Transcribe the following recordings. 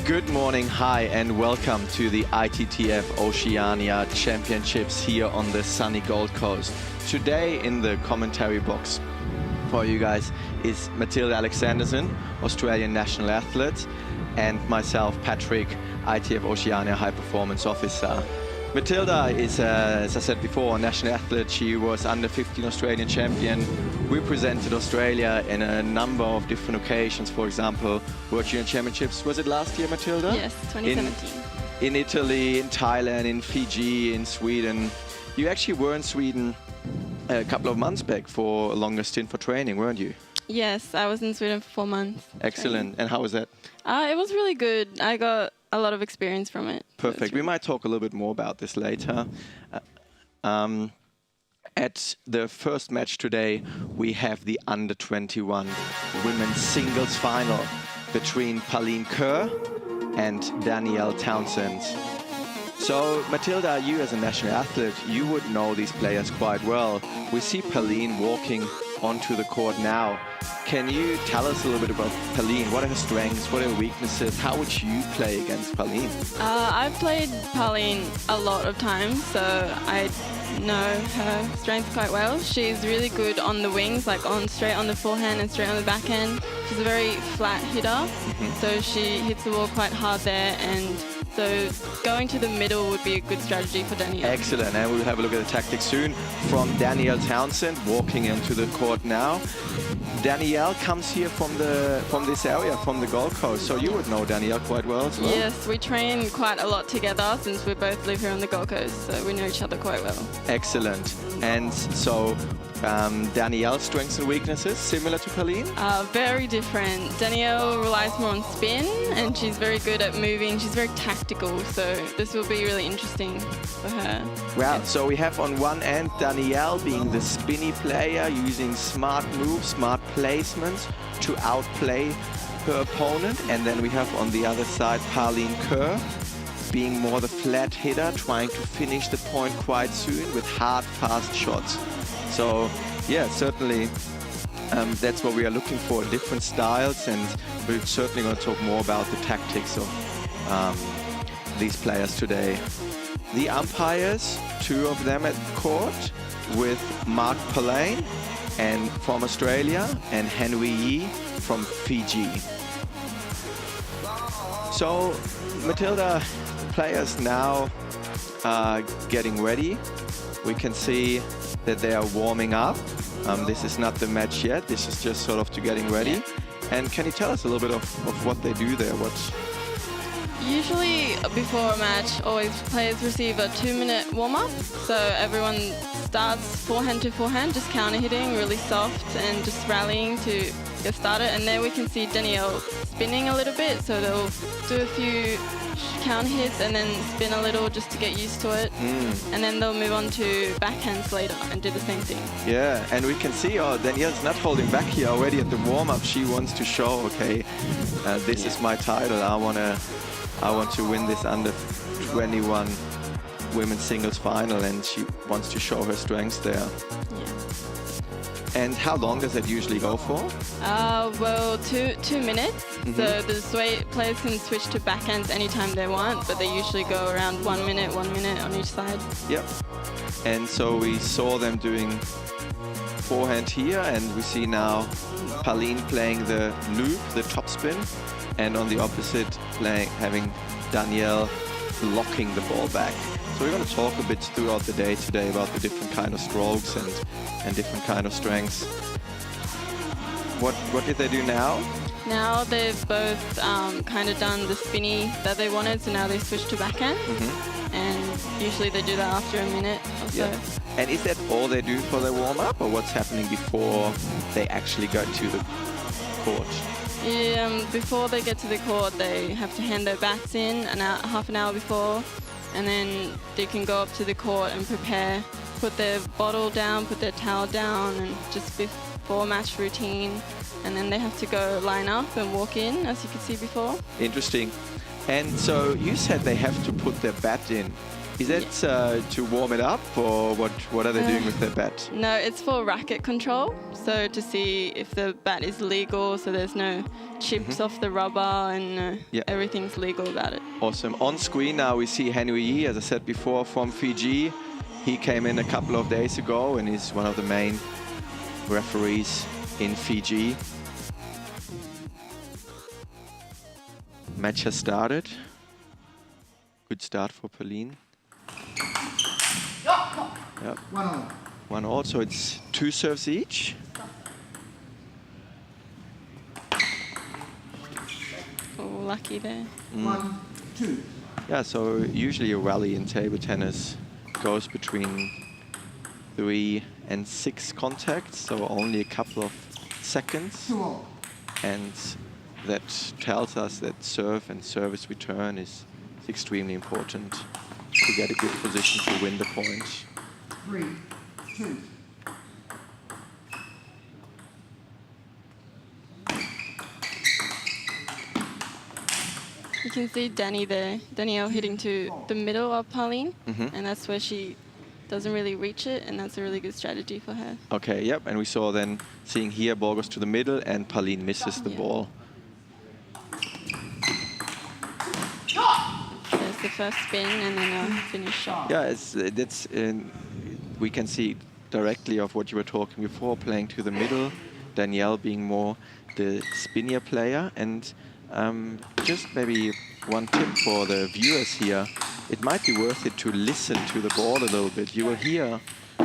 Good morning, hi, and welcome to the ITTF-Oceania Championships here on the sunny Gold Coast. Today in the commentary box for you guys is Matilda Alexanderson, Australian national athlete, and myself, Patrick, ITTF-Oceania High Performance Officer. Matilda is, as I said before, a national athlete. She was under 15 Australian champion, represented Australia in a number of different occasions. For example, World Junior Championships. Was it last year, Matilda? Yes, 2017. In Italy, in Thailand, in Fiji, in Sweden. You actually were in Sweden a couple of months back for a longer stint for training, weren't you? Yes, I was in Sweden for 4 months. Excellent. And how was that? It was really good. I got a lot of experience from it. Perfect. We might talk a little bit more about this later. At the first match today, we have the under-21 women's singles final between Pauline Kerr and Danielle Townsend. So, Matilda, you as a national athlete, you would know these players quite well. We see Pauline walking onto the court now. Can you tell us a little bit about Pauline? What are her strengths? What are her weaknesses? How would you play against Pauline? I've played Pauline a lot of times, so I know her strengths quite well. She's really good on the wings, like straight on the forehand and straight on the backhand. She's a very flat hitter, so she hits the ball quite hard there, and so going to the middle would be a good strategy for Danielle. Excellent, and we'll have a look at the tactics soon from Danielle Townsend, walking into the court now. Danielle comes here from this area, from the Gold Coast, so you would know Danielle quite well as well. Yes, we train quite a lot together since we both live here on the Gold Coast, so we know each other quite well. Excellent. And so Danielle's strengths and weaknesses, similar to Pauline? Very different. Danielle relies more on spin, and she's very good at moving. She's very tactical, so this will be really interesting for her. Well, so we have on one end Danielle being the spinny player, using smart moves, smart placements to outplay her opponent. And then we have on the other side Pauline Kerr, being more the flat hitter, trying to finish the point quite soon with hard, fast shots. So, yeah, certainly that's what we are looking for, different styles, and we're certainly going to talk more about the tactics of these players today. The umpires, two of them at court, with Mark Pillane and from Australia and Henry Yee from Fiji. So, Matilda, players now are getting ready. We can see that they are warming up. This is not the match yet. This is just sort of to getting ready. And can you tell us a little bit of what they do there? Usually before a match, always players receive a 2-minute warm-up. So everyone starts forehand to forehand, just counter hitting, really soft, and just rallying to get started. And then we can see Danielle spinning a little bit. So they'll do a few counter hits and then spin a little just to get used to it. And then they'll move on to backhands later and do the same thing. Yeah, and we can see Danielle's not holding back here already at the warm-up. She wants to show, okay, this is my title. I want to win this under 21 women's singles final, and she wants to show her strengths there. Yeah. And how long does that usually go for? Well, two minutes. So the players can switch to backhands anytime they want, but they usually go around 1 minute on each side. Yep. And so we saw them doing forehand here, and we see now Pauline playing the loop, the topspin, and on the opposite having Danielle blocking the ball back. So we're going to talk a bit throughout the day today about the different kind of strokes and different kind of strengths. What did they do now? Now they've both kind of done the spinny that they wanted, so now they switch to backhand. And usually they do that after a minute or so. Yeah. And is that all they do for their warm-up, or what's happening before they actually go to the court? Before they get to the court, they have to hand their bats in half an hour before, and then they can go up to the court and prepare, put their bottle down, put their towel down, and just before match routine. And then they have to go line up and walk in, as you could see before. Interesting. And so you said they have to put their bat in. Is that to warm it up, or what are they doing with their bat? No, it's for racket control. So to see if the bat is legal, so there's no chips off the rubber, and everything's legal about it. Awesome. On screen now we see Henry Yi, as I said before, from Fiji. He came in a couple of days ago and is one of the main referees in Fiji. Match has started. Good start for Pauline. Yep. 1-all. 1-all, so it's 2 serves each. Oh, lucky there. 1-2. Yeah, so usually a rally in table tennis goes between 3 and 6 contacts, so only a couple of seconds. 2-all. And that tells us that serve and service return is extremely important to get a good position to win the point. 3-2. You can see Danny there, Danielle hitting to the middle of Pauline, and that's where she doesn't really reach it, and that's a really good strategy for her. Okay, yep, and we saw then, seeing here, ball goes to the middle and Pauline misses the ball. There's the first spin and then a finish shot. Yeah, we can see directly of what you were talking before, playing to the middle, Danielle being more the spinnier player. And just maybe one tip for the viewers here, it might be worth it to listen to the ball a little bit. You will hear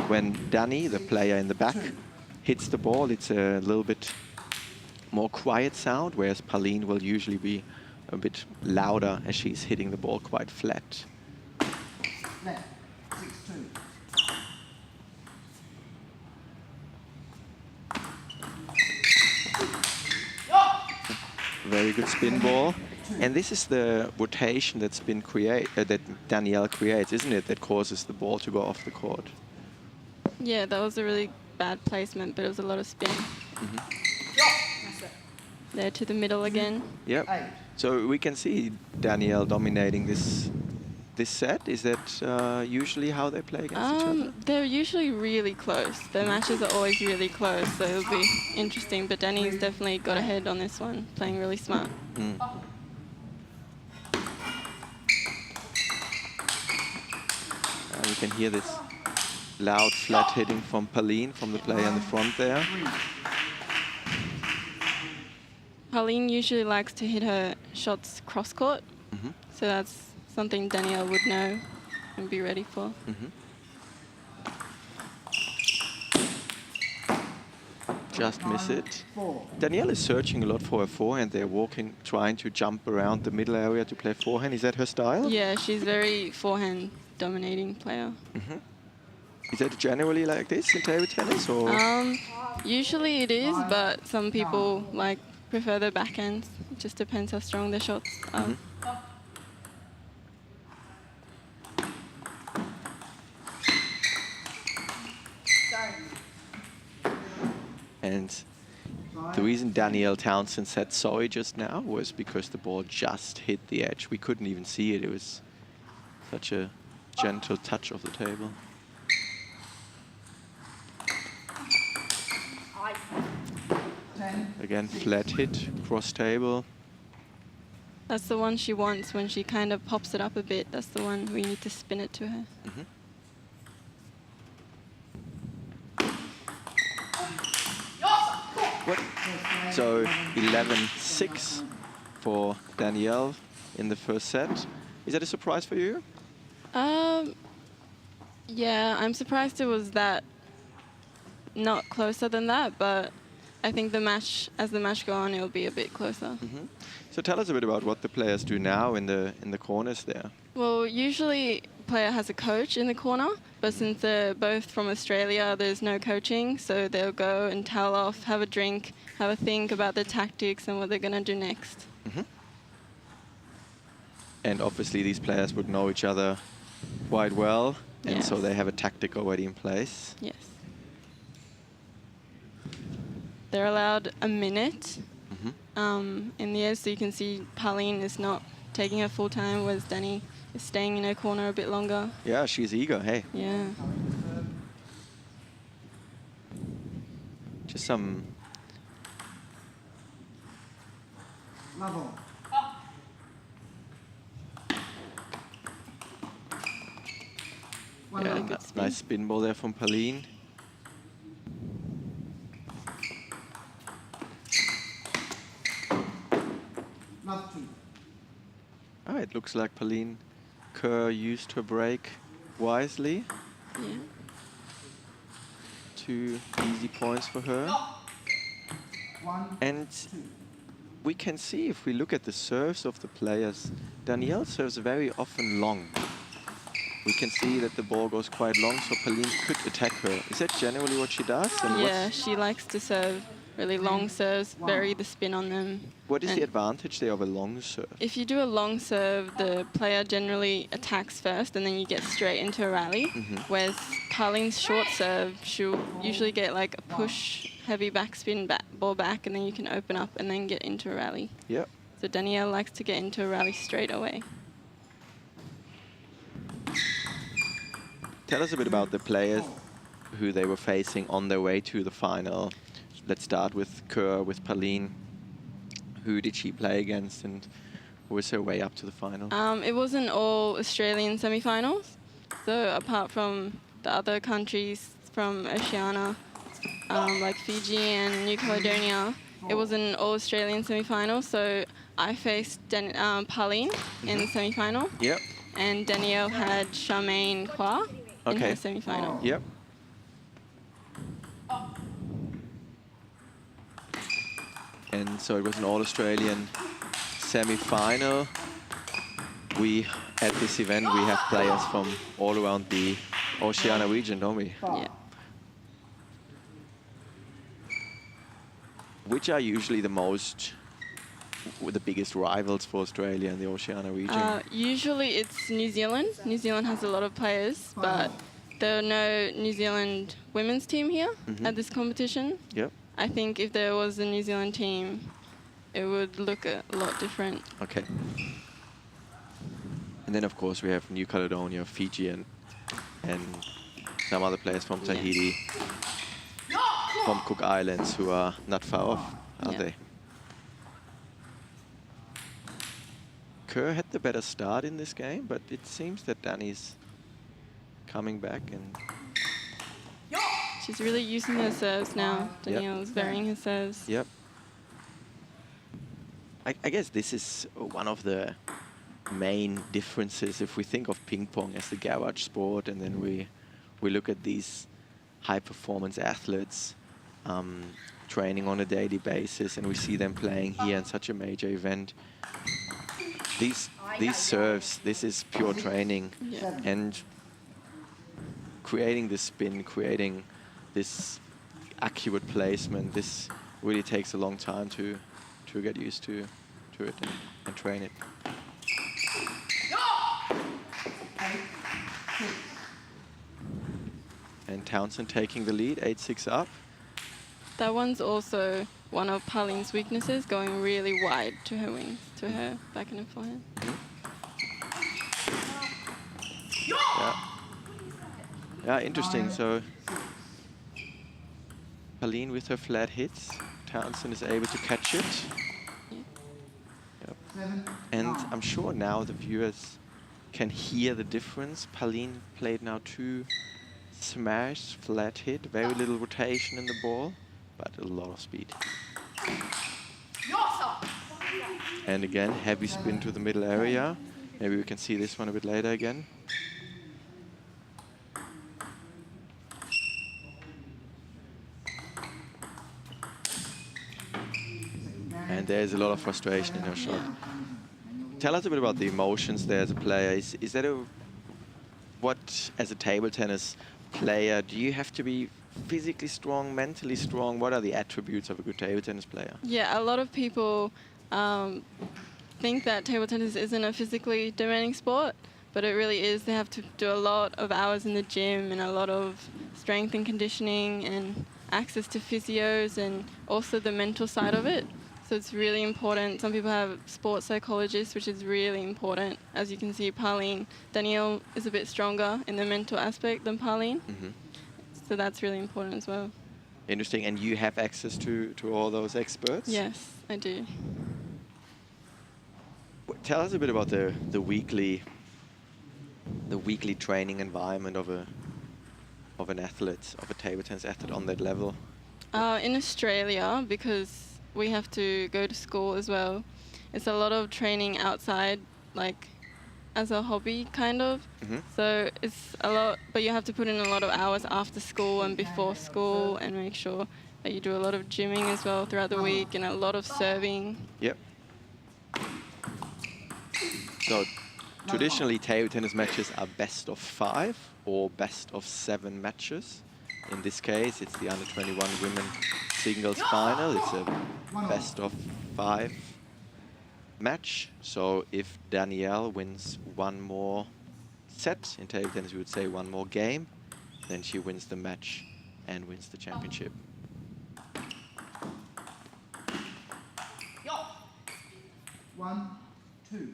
when Danny, the player in the back, hits the ball, it's a little bit more quiet sound, whereas Pauline will usually be a bit louder as she's hitting the ball quite flat. Left. 6-2. Very good spin ball. And this is the rotation that's been that Danielle creates, isn't it? That causes the ball to go off the court. Yeah, that was a really bad placement, but it was a lot of spin. There to the middle again. Yep. So we can see Danielle dominating this set. Is that usually how they play against each other? They're usually really close. Their matches are always really close, so it'll be interesting. But Danny's definitely got ahead on this one, playing really smart. We can hear this loud flat hitting from Pauline, from the player in the front there. Pauline usually likes to hit her shots cross-court, so that's something Danielle would know and be ready for. Just miss it. Danielle is searching a lot for her forehand. They're walking, trying to jump around the middle area to play forehand. Is that her style? Yeah, she's very forehand dominating player. Is that generally like this in table tennis, or? Usually it is, but some people prefer their backhands. It just depends how strong their shots are. And the reason Danielle Townsend said sorry just now was because the ball just hit the edge. We couldn't even see it. It was such a gentle touch of the table. Again, flat hit, cross table. That's the one she wants when she kind of pops it up a bit. That's the one we need to spin it to her. So 11-6 for Danielle in the first set. Is that a surprise for you? Yeah, I'm surprised it was that not closer than that, but I think as the match go on, it'll be a bit closer. So tell us a bit about what the players do now in the corners there. Well, usually player has a coach in the corner, but since they're both from Australia, there's no coaching, so they'll go and towel off, have a drink, have a think about their tactics and what they're going to do next. And obviously these players would know each other quite well, and so they have a tactic already in place. Yes. They're allowed a minute in the air, so you can see Pauline is not taking her full time, whereas Danny is staying in her corner a bit longer. Yeah, she's eager, hey. Yeah. Just some... Level. One Yeah, level. good spin. nice spin ball there from Pauline. Love 2. Ah, it looks like Pauline Kerr used her break wisely. Yeah. 2 easy points for her. 1, And 2. we can see if we look at the serves of the players, Danielle serves very often long. We can see that the ball goes quite long, so Pauline could attack her. Is that generally what she does? And Yeah, she likes to serve really long serves, vary the spin on them. what is the And advantage there of a long serve? if you do a long serve, the player generally attacks first and then you get straight into a rally. Whereas Pauline's short serve, she'll usually get like a push, heavy backspin, ball back, and then you can open up and then get into a rally. Yep. So Danielle likes to get into a rally straight away. Tell us a bit about the players who they were facing on their way to the final. Let's start with Kerr, with Pauline. Who did she play against and who was her way up to the final? It wasn't all Australian semi-finals. So apart from the other countries from Oceania, like Fiji and New Caledonia, it was an all Australian semi-final. So I faced Pauline in the semi-final. Yep. And Danielle had Charmaine Kwa in Okay. her semi-final. Yep. And so it was an all-Australian semi-final. At this event, we have players from all around the Oceania region, don't we? Yeah. Which are usually the biggest rivals for Australia in the Oceania region? Usually it's New Zealand. New Zealand has a lot of players, but there are no New Zealand women's team here at this competition. Yep. I think if there was a New Zealand team, it would look a lot different. Okay. And then, of course, we have New Caledonia, Fiji, and some other players from Tahiti, from Cook Islands, who are not far off, are they? Kerr had the better start in this game, but it seems that Dani's coming back and... She's really using her serves now. Danielle's varying her serves. Yep. I guess this is one of the main differences if we think of ping pong as the garage sport, and then we look at these high-performance athletes training on a daily basis, and we see them playing here in such a major event. These serves, this is pure training, and creating this spin, creating this accurate placement, this really takes a long time to get used to it and train it. And Townsend taking the lead, 8-6 up. That one's also one of Pauline's weaknesses, going really wide to her wings, to her backhand and forehand. Yeah, interesting. So Pauline with her flat hits. Townsend is able to catch it. Yep. And I'm sure now the viewers can hear the difference. Pauline played now 2 smash, flat hit, very little rotation in the ball, but a lot of speed. And again, heavy spin to the middle area. Maybe we can see this one a bit later again. And there's a lot of frustration in her shot. Tell us a bit about the emotions there as a player. Is that what, as a table tennis player, do you have to be physically strong, mentally strong? What are the attributes of a good table tennis player? Yeah, a lot of people think that table tennis isn't a physically demanding sport, but it really is. They have to do a lot of hours in the gym and a lot of strength and conditioning and access to physios and also the mental side of it. So it's really important. Some people have sports psychologists, which is really important. As you can see, Danielle is a bit stronger in the mental aspect than Pauline. So that's really important as well. Interesting. And you have access to all those experts? Yes, I do. Tell us a bit about the weekly training environment of an athlete, of a table tennis athlete on that level. In Australia, because we have to go to school as well, it's a lot of training outside, like as a hobby kind of. So it's a lot, but you have to put in a lot of hours after school and before school, and make sure that you do a lot of gymming as well throughout the week, and a lot of serving. Yep. So traditionally table tennis matches are best of 5 or best of 7 matches. In this case, it's the under 21 women singles final. It's a best of 5 match. So if Danielle wins one more set, in table tennis we would say one more game, then she wins the match and wins the championship. 1, 2.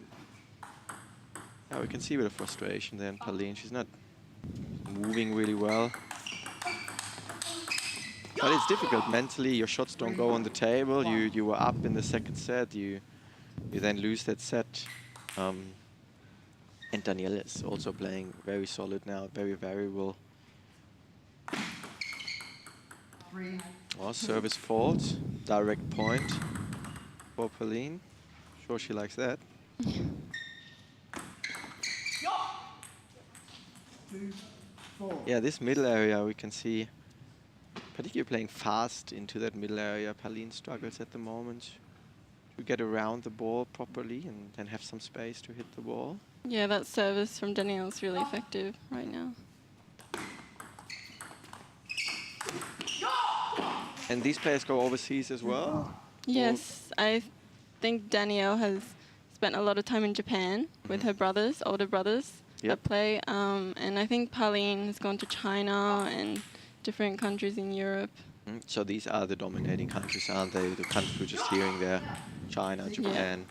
Now we can see a bit of frustration there in Pauline. She's not moving really well. But it's difficult mentally. Your shots don't go on the table. You were up in the second set. You then lose that set. And Danielle is also playing very solid now, very variable. 3. Oh, service fault, direct point for Pauline. Sure she likes that. 2, 4. Yeah, this middle area we can see, particularly playing fast into that middle area. Pauline struggles at the moment to get around the ball properly and then have some space to hit the ball. Yeah, that service from Danielle is really effective right now. And these players go overseas as well? Yes, I think Danielle has spent a lot of time in Japan with her brothers, older brothers that play. And I think Pauline has gone to China and different countries in Europe. So these are the dominating countries, aren't they? The countries we're just hearing there. China, Japan,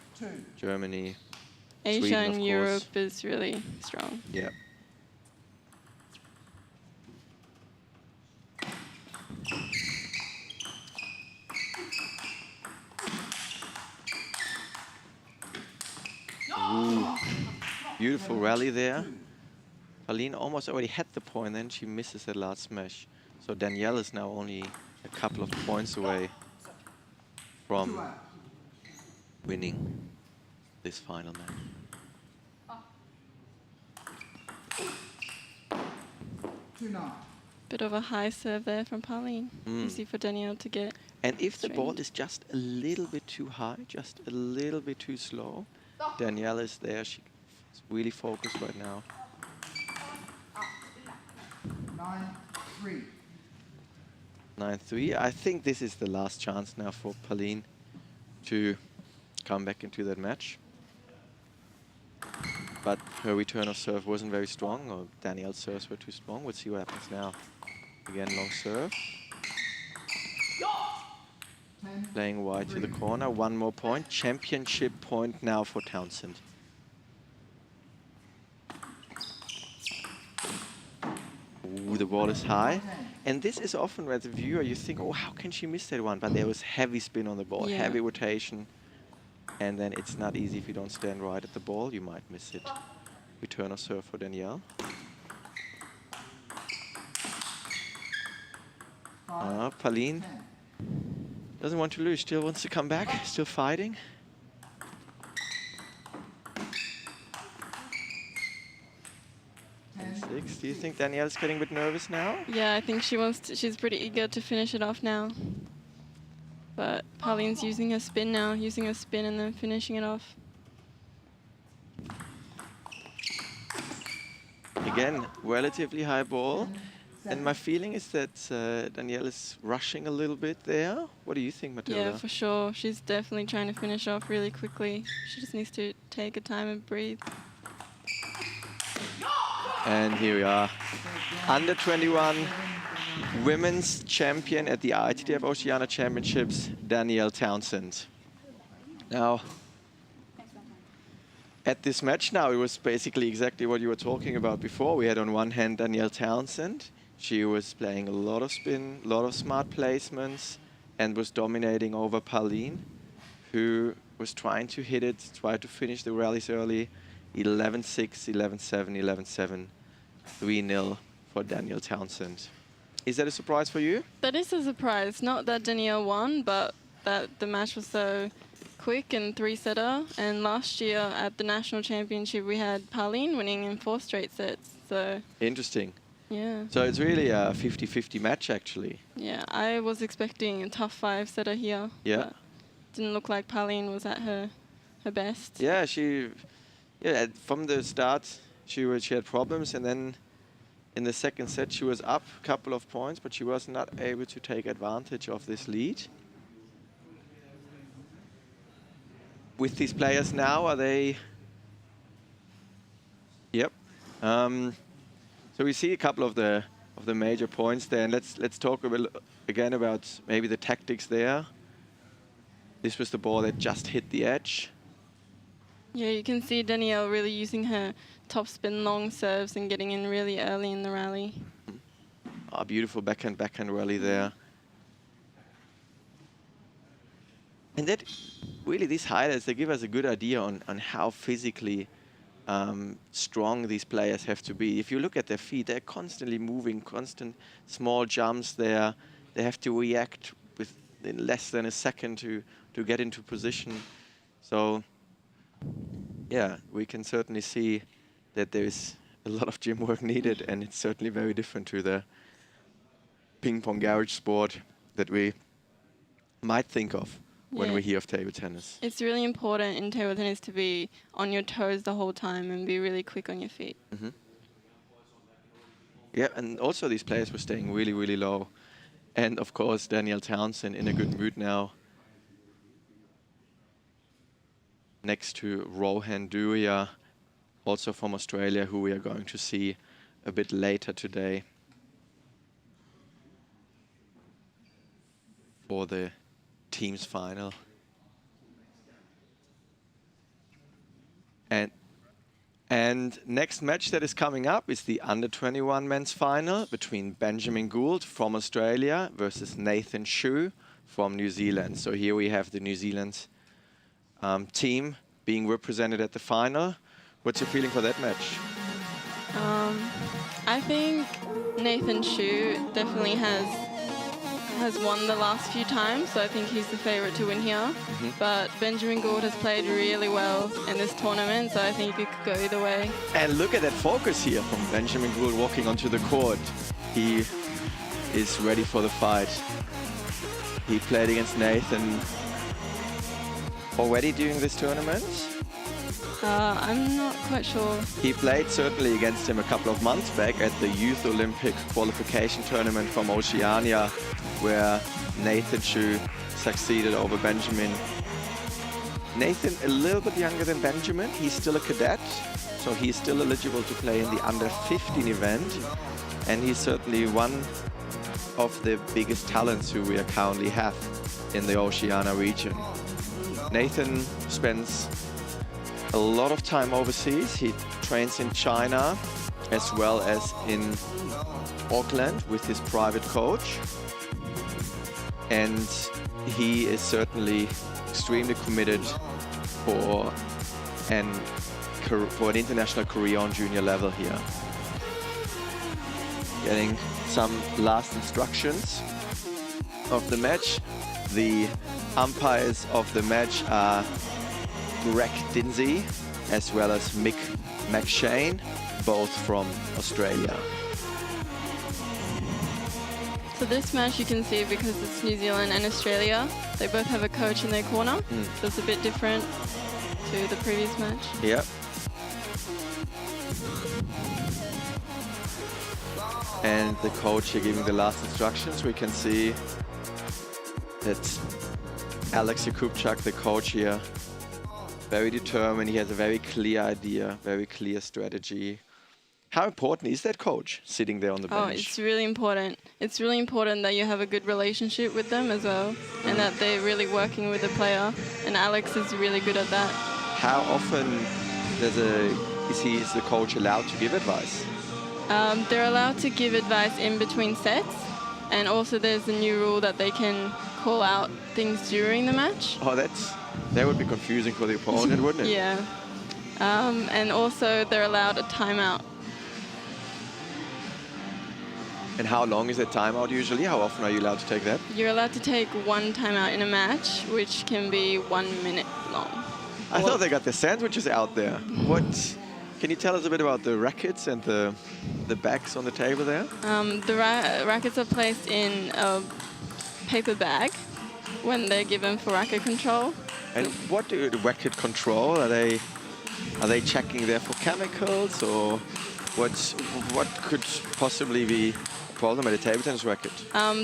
Germany, Asia Sweden, and of course. Europe is really strong. Yeah. Ooh, beautiful rally there. Pauline almost already had the point, then she misses that last smash. So Danielle is now only a couple of points away from winning this final match. 2-9. Bit of a high serve there from Pauline. Easy for Danielle to get. And if the ball straight. is just a little bit too high, just a little bit too slow, Danielle is there. She's really focused right now. 9-3. 9-3. I think this is the last chance now for Pauline to come back into that match. But her return of serve wasn't very strong, or Danielle's serves were too strong. We'll see what happens now. Again, long serve. 10. Playing wide to the corner. One more point. Championship point now for Townsend. Ooh, the ball is high. And this is often where the viewer, you think, oh, how can she miss that one? But there was heavy spin on the ball, heavy rotation. And then it's not easy if you don't stand right at the ball. You might miss it. Return of serve for Danielle. Pauline doesn't want to lose, still wants to come back, still fighting. And 6. Do you think Danielle's getting a bit nervous now? Yeah, I think she wants to, she's pretty eager to finish it off now. But Pauline's using her spin now, using her spin and then finishing it off. Again, relatively high ball. And my feeling is that Danielle is rushing a little bit there. What do you think, Matilda? Yeah, for sure. She's definitely trying to finish off really quickly. She just needs to take her time and breathe. And here we are. Under 21 women's champion at the ITTF-Oceania Championships, Danielle Townsend. Now, at this match now, it was basically exactly what you were talking about before. We had on one hand Danielle Townsend. She was playing a lot of spin, a lot of smart placements, and was dominating over Pauline, who was trying to hit it, try to finish the rallies early. 11-6, 11-7, 11-7, 3-0 for Danielle Townsend. Is that a surprise for you? That is a surprise. Not that Danielle won, but that the match was so quick and three-setter. And last year at the national championship, we had Pauline winning in 4 straight sets. So interesting. Yeah. So it's really a 50-50 match, actually. Yeah, I was expecting a tough 5-setter here. Yeah. But didn't look like Pauline was at her best. Yeah, from the start she had problems, and then in the second set she was up a couple of points, but she was not able to take advantage of this lead. With these players now, are they? Yep. So we see a couple of the major points there, and let's talk a bit again about maybe the tactics there. This was the ball that just hit the edge. Yeah, you can see Danielle really using her topspin long serves and getting in really early in the rally. Oh, beautiful backhand rally there. And that really, these highlights, they give us a good idea on how physically strong these players have to be. If you look at their feet, they're constantly moving, constant small jumps there. They have to react in less than a second to get into position. So yeah, we can certainly see that there is a lot of gym work needed, and it's certainly very different to the ping pong garage sport that we might think of when we hear of table tennis. It's really important in table tennis to be on your toes the whole time and be really quick on your feet. Mm-hmm. Yeah, and also these players were staying really, really low. And of course, Danielle Townsend in a good mood now. Next to Rohan Duria, also from Australia, who we are going to see a bit later today for the team's final. And next match that is coming up is the under-21 men's final between Benjamin Gould from Australia versus Nathan Shue from New Zealand. So here we have the New Zealand team being represented at the final. What's your feeling for that match? I think Nathan Shue definitely has won the last few times, so I think he's the favorite to win here. Mm-hmm. But Benjamin Gould has played really well in this tournament, so I think it could go either way. And look at that focus here from Benjamin Gould walking onto the court. He is ready for the fight. He played against Nathan already during this tournament. I'm not quite sure. He played certainly against him a couple of months back at the Youth Olympic qualification tournament from Oceania, where Nathan Shue succeeded over Benjamin. Nathan a little bit younger than Benjamin. He's still a cadet, so he's still eligible to play in the under-15 event. And he's certainly one of the biggest talents who we currently have in the Oceania region. Nathan spends a lot of time overseas. He trains in China as well as in Auckland with his private coach. And he is certainly extremely committed for an international career on junior level here. Getting some last instructions of the match. The umpires of the match are Greg Dinsey as well as Mick McShane, both from Australia. So this match you can see, because it's New Zealand and Australia, they both have a coach in their corner, so it's a bit different to the previous match. Yep. And the coach here giving the last instructions. We can see that Alex Jakubczak, the coach here, very determined. He has a very clear idea, very clear strategy, How important is that coach sitting there on the Oh, bench? it's really important. It's really important that you have a good relationship with them as well, and that they're really working with the player. And Alex is really good at that. How often is the coach allowed to give advice? They're allowed to give advice in between sets, and also there's a new rule that they can call out things during the match. Oh, that would be confusing for the opponent, wouldn't it? Yeah. And also they're allowed a timeout. And how long is that timeout usually? How often are you allowed to take that? You're allowed to take one timeout in a match, which can be 1 minute long. I thought they got the sandwiches out there. Can you tell us a bit about the rackets and the bags on the table there? The rackets are placed in a paper bag when they're given for racket control. And what do the racket control? Are they checking there for chemicals, or what could possibly be a problem at a table tennis racket?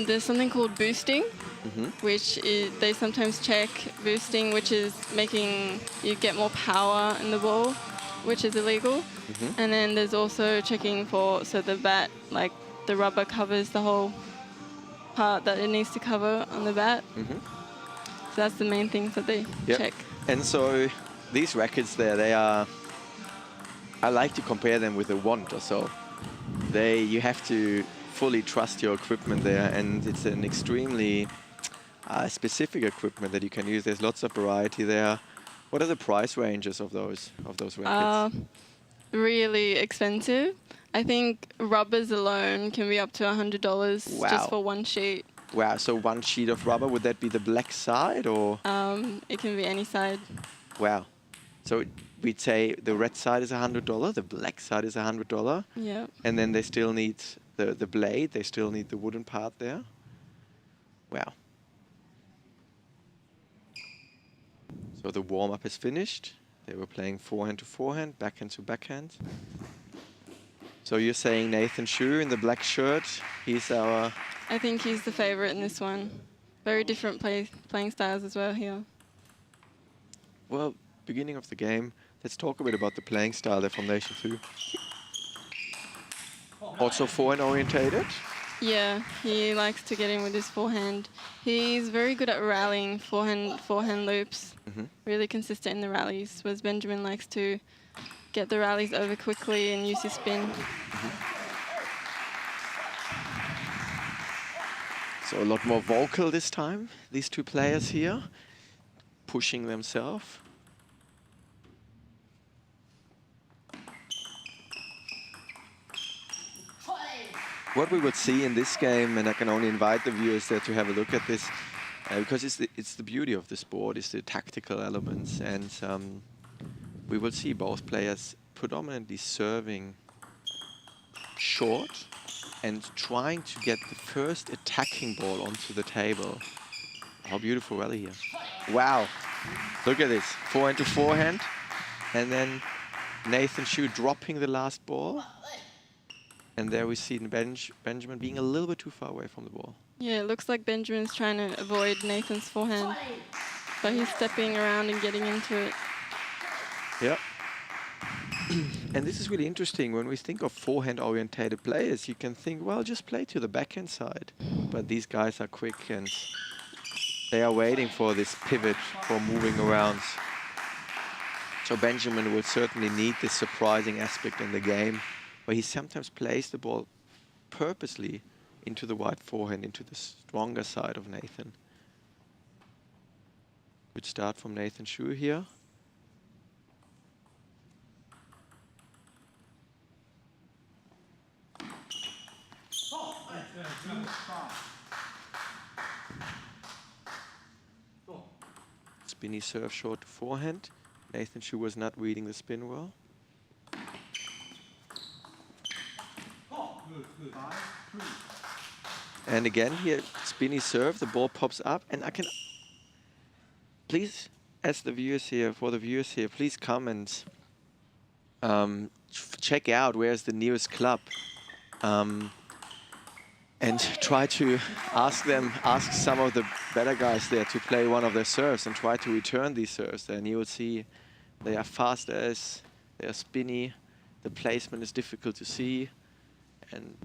There's something called boosting, which they sometimes check boosting, which is making you get more power in the ball, which is illegal. And then there's also checking for, so the bat, like the rubber covers the whole part that it needs to cover on the bat. So that's the main things that they check. And so these rackets there, I like to compare them with a wand or so. You have to fully trust your equipment there, and it's an extremely specific equipment that you can use. There's lots of variety there. What are the price ranges of those rackets? Really expensive. I think rubbers alone can be up to $100 just for one sheet. Wow, so one sheet of rubber, would that be the black side, or? It can be any side. Wow. So we'd say the red side is $100, the black side is $100. Yeah. And then they still need the blade, they still need the wooden part there. Wow. So the warm-up is finished. They were playing forehand to forehand, backhand to backhand. So you're saying Nathan Shu in the black shirt, he's our... I think he's the favorite in this one. Very different playing styles as well here. Well, beginning of the game, let's talk a bit about the playing style there from Nathan Shu. Also forehand orientated? Yeah, he likes to get in with his forehand. He's very good at rallying forehand loops. Really consistent in the rallies, whereas Benjamin likes to get the rallies over quickly and use his spin. So a lot more vocal this time, these two players here, pushing themselves. What we would see in this game, and I can only invite the viewers there to have a look at this, because it's the beauty of the sport, is the tactical elements, and we will see both players predominantly serving short and trying to get the first attacking ball onto the table. How beautiful rally here. Wow, look at this, forehand to forehand, and then Nathan Shu dropping the last ball. And there we see Benjamin being a little bit too far away from the ball. Yeah, it looks like Benjamin's trying to avoid Nathan's forehand, but he's stepping around and getting into it. Yeah. And this is really interesting. When we think of forehand-orientated players, you can think, well, just play to the backhand side. But these guys are quick, and they are waiting for this pivot for moving around. So Benjamin will certainly need this surprising aspect in the game, where he sometimes plays the ball purposely into the wide forehand, into the stronger side of Nathan. Good start from Nathan Shu here. Spinny serve short to forehand. Nathan Shu was not reading the spin well. And again here, spinny serve, the ball pops up, and I can... Please, as the viewers here, for the viewers here, please come and check out where's the nearest club. And try to ask some of the better guys there to play one of their serves and try to return these serves. And you will see they are fast as, they are spinny, the placement is difficult to see, and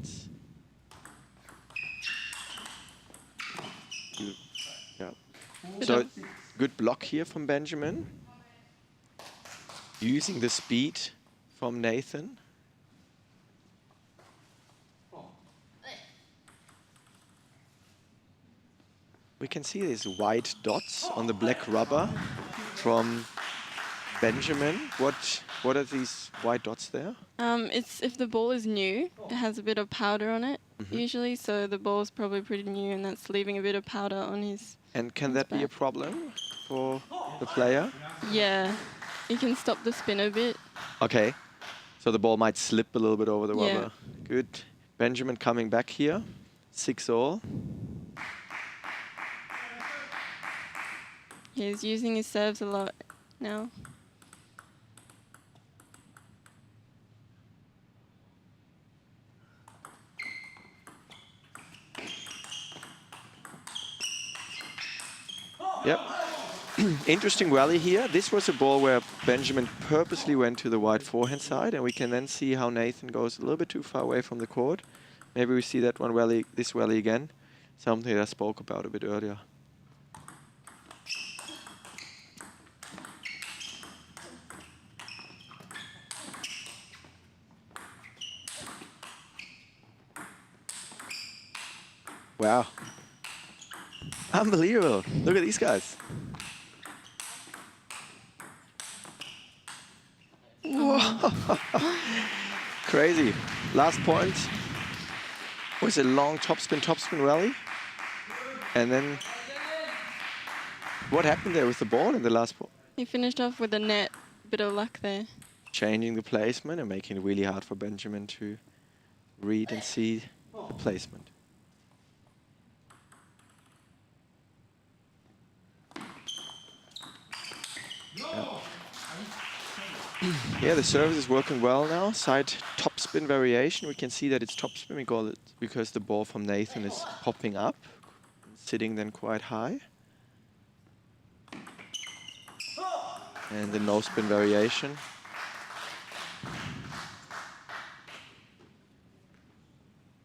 yeah. So good block here from Benjamin, using the speed from Nathan. We can see these white dots on the black rubber from Benjamin. What are these white dots there? It's if the ball is new, it has a bit of powder on it usually. So the ball's probably pretty new, and that's leaving a bit of powder on his. And can his that be a back. problem for the player? Yeah, you can stop the spin a bit. Okay, so the ball might slip a little bit over the Yeah. rubber. Good. Benjamin coming back here, 6-all. He's using his serves a lot now. Yep. Interesting rally here. This was a ball where Benjamin purposely went to the wide forehand side, and we can then see how Nathan goes a little bit too far away from the court. Maybe we see that one rally, this rally again. Something that I spoke about a bit earlier. Wow. Unbelievable. Look at these guys. Whoa. Crazy. Last point was a long topspin rally. And then what happened there with the ball in the last ball? He finished off with a net. Bit of luck there. Changing the placement and making it really hard for Benjamin to read and see the placement. Yeah, the service is working well now. Side topspin variation. We can see that it's topspin. We call it because the ball from Nathan is popping up, sitting then quite high. And the no spin variation.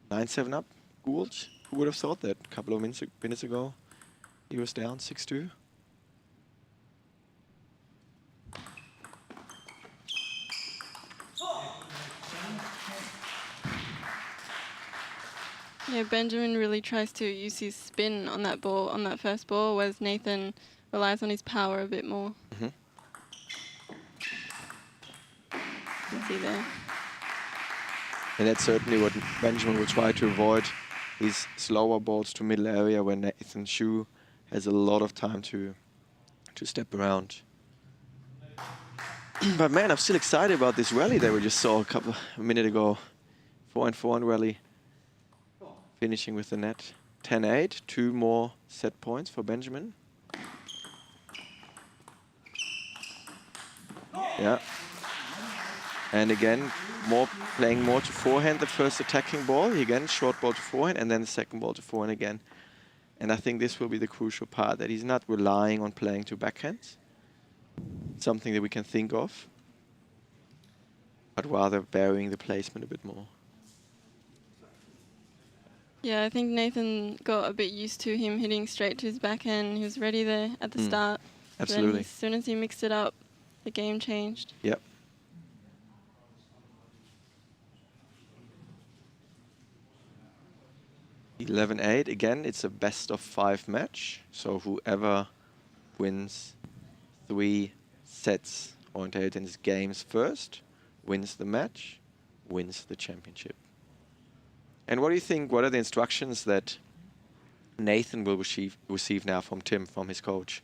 Nine, 7 up. Gould. Who would have thought that a couple of minutes ago he was down 6-2. Yeah, Benjamin really tries to use his spin on that ball, on that first ball, whereas Nathan relies on his power a bit more. You can see there. And that's certainly what Benjamin will try to avoid, these slower balls to middle area where Nathan Shu has a lot of time to step around. But man, I'm still excited about this rally that we just saw a minute ago. 4-4 rally. Finishing with the net. 10-8, 2 more set points for Benjamin. Yeah. And again, playing more to forehand, the first attacking ball. Again, short ball to forehand, and then the second ball to forehand again. And I think this will be the crucial part, that he's not relying on playing to backhands. Something that we can think of. But rather varying the placement a bit more. Yeah, I think Nathan got a bit used to him hitting straight to his backhand. He was ready there at the start. Absolutely. Then as soon as he mixed it up, the game changed. Yep. (11-8). Again, it's a best-of-5 match. So whoever wins 3 sets or inheritance games first wins the match, wins the championship. And what do you think? What are the instructions that Nathan will receive now from Tim, from his coach?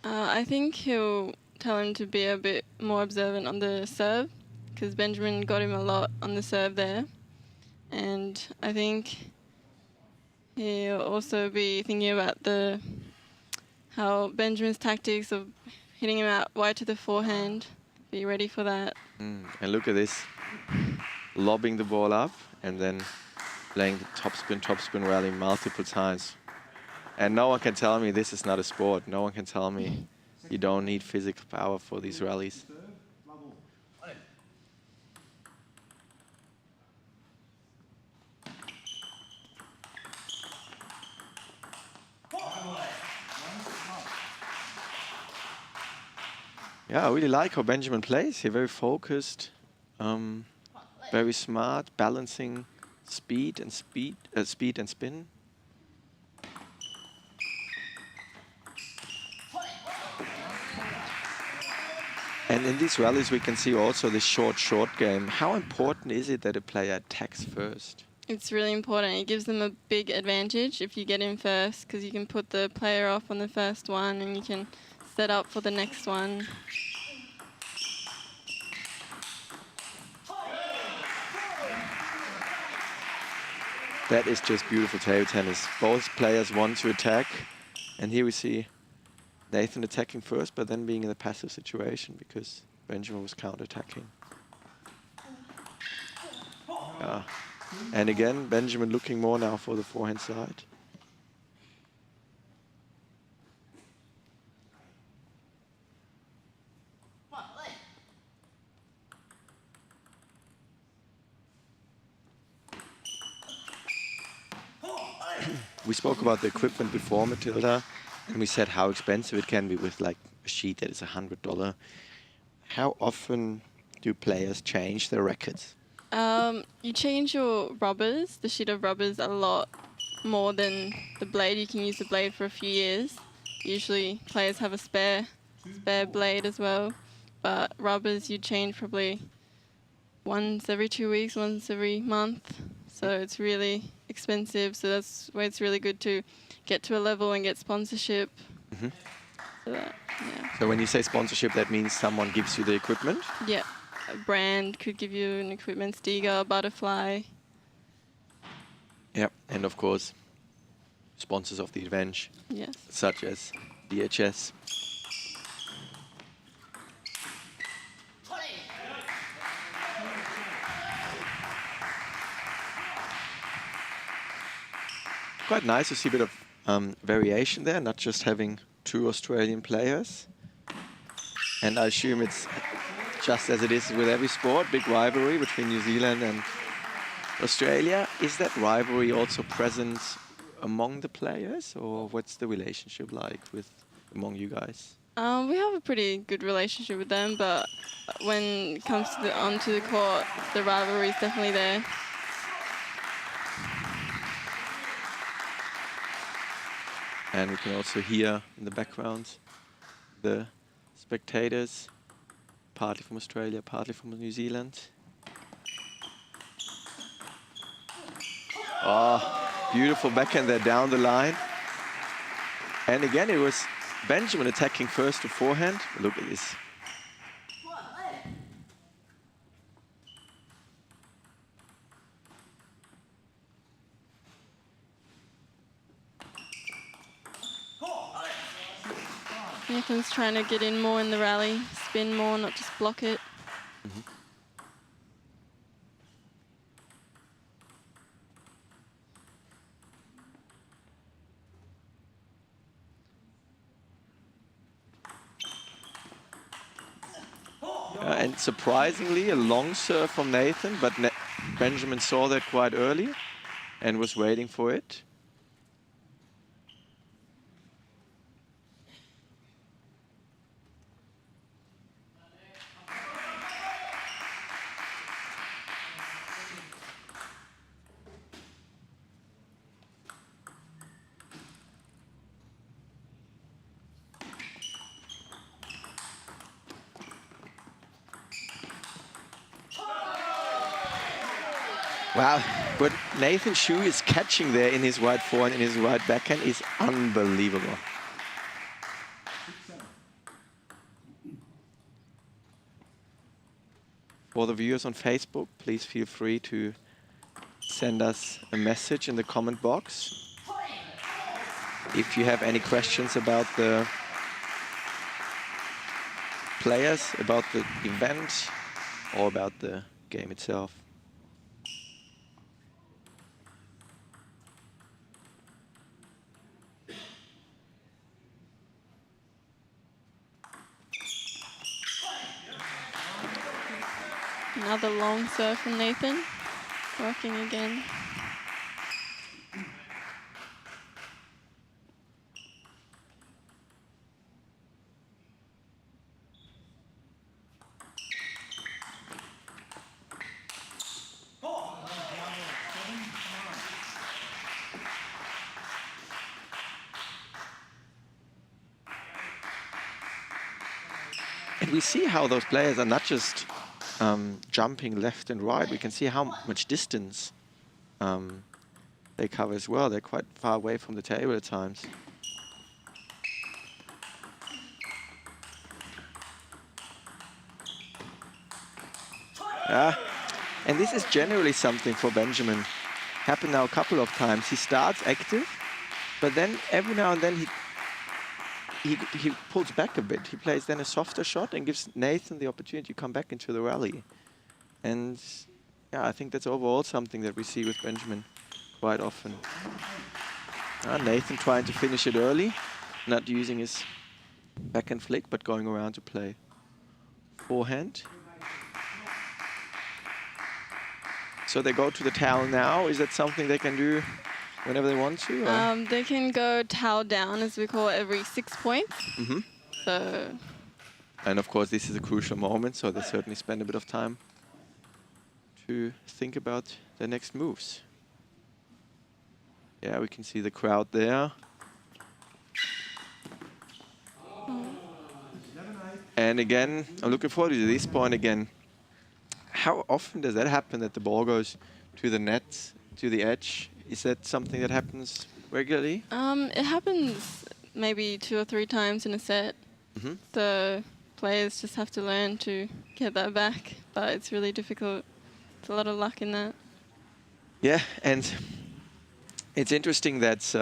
I think he'll tell him to be a bit more observant on the serve, because Benjamin got him a lot on the serve there. And I think he'll also be thinking about how Benjamin's tactics of hitting him out wide to the forehand. Be ready for that. And look at this. Lobbing the ball up and then playing the topspin rally multiple times. And no one can tell me this is not a sport. No one can tell me you don't need physical power for these rallies. Yeah, I really like how Benjamin plays. He's very focused, very smart, balancing speed and spin. And in these rallies, we can see also the short game. How important is it that a player attacks first? It's really important. It gives them a big advantage if you get in first, because you can put the player off on the first one and you can set up for the next one. That is just beautiful table tennis. Both players want to attack. And here we see Nathan attacking first, but then being in a passive situation because Benjamin was counter-attacking. And again, Benjamin looking more now for the forehand side. We spoke about the equipment before, Matilda, and we said how expensive it can be with like a sheet that is $100. How often do players change their rackets? You change your rubbers, the sheet of rubbers, a lot more than the blade. You can use the blade for a few years. Usually players have a spare blade as well, but rubbers you change probably once every 2 weeks, once every month. So it's really expensive. So that's why it's really good to get to a level and get sponsorship. Mm-hmm. So that, yeah. So when you say sponsorship, that means someone gives you the equipment? Yeah. A brand could give you an equipment, Stiga, Butterfly. Yep, and of course, sponsors of the event, Yes. such as DHS. Quite nice to see a bit of variation there, not just having 2 Australian players. And I assume it's just as it is with every sport, big rivalry between New Zealand and Australia. Is that rivalry also present among the players, or what's the relationship like among you guys? We have a pretty good relationship with them, but when it comes to onto the court, the rivalry is definitely there. And we can also hear in the background the spectators, partly from Australia, partly from New Zealand. Oh, beautiful backhand there down the line. And again, it was Benjamin attacking first to forehand. Look at this. Nathan's trying to get in more in the rally, spin more, not just block it. Mm-hmm. And surprisingly, a long serve from Nathan, but Benjamin saw that quite early and was waiting for it. Wow, what Nathan Shu is catching there in his right forehand and his right backhand is unbelievable. For the viewers on Facebook, please feel free to send us a message in the comment box if you have any questions about the players, about the event, or about the game itself. Another long serve from Nathan, working again. we see how those players are not just jumping left and right. We can see how much distance they cover as well. They're quite far away from the table at times. Yeah, and this is generally something for Benjamin. Happened now a couple of times. He starts active, but then every now and then he pulls back a bit. He plays then a softer shot and gives Nathan the opportunity to come back into the rally. And yeah, I think that's overall something that we see with Benjamin quite often. Nathan trying to finish it early, not using his backhand flick, but going around to play forehand. So they go to the towel now. Is that something they can do whenever they want to? They can go towel down, as we call it, every 6 points. Mm-hmm. So. And of course, this is a crucial moment, so they certainly spend a bit of time to think about their next moves. Yeah, we can see the crowd there. And again, I'm looking forward to this point again. How often does that happen, that the ball goes to the net, to the edge? Is that something that happens regularly? It happens maybe 2 or 3 times in a set. Mm-hmm. So players just have to learn to get that back, but it's really difficult. It's a lot of luck in that. Yeah, and it's interesting that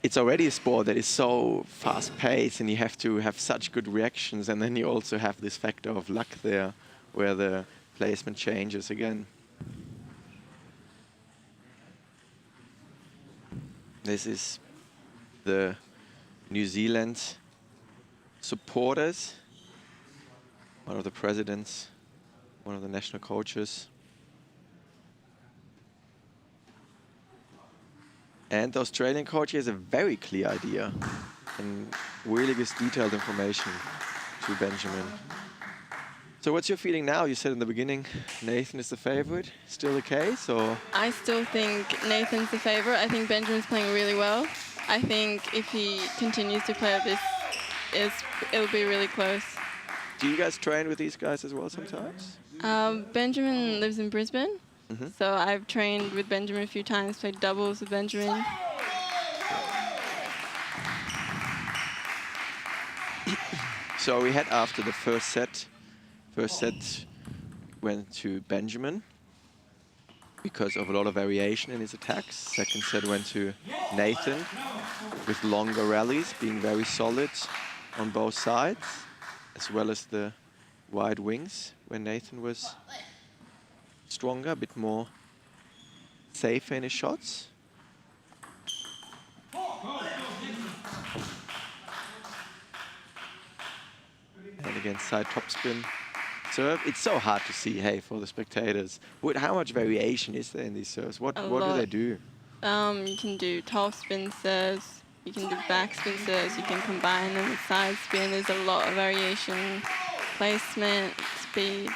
it's already a sport that is so fast-paced, and you have to have such good reactions, and then you also have this factor of luck there, where the placement changes again. This is the New Zealand supporters, one of the presidents, one of the national coaches. And the Australian coach has a very clear idea and really gives detailed information to Benjamin. So what's your feeling now? You said in the beginning Nathan is the favorite. Still the case, or? I still think Nathan's the favorite. I think Benjamin's playing really well. I think if he continues to play like this, it'll be really close. Do you guys train with these guys as well sometimes? Benjamin lives in Brisbane. Mm-hmm. So I've trained with Benjamin a few times, played doubles with Benjamin. So we had after the first set went to Benjamin because of a lot of variation in his attacks. Second set went to Nathan with longer rallies, being very solid on both sides, as well as the wide wings when Nathan was stronger, a bit more safer in his shots. And again, side topspin serve. It's so hard to see, hey, for the spectators. How much variation is there in these serves? What do they do? You can do top spin serves, you can do back spin serves, you can combine them with side spin. There's a lot of variation, placement, speed.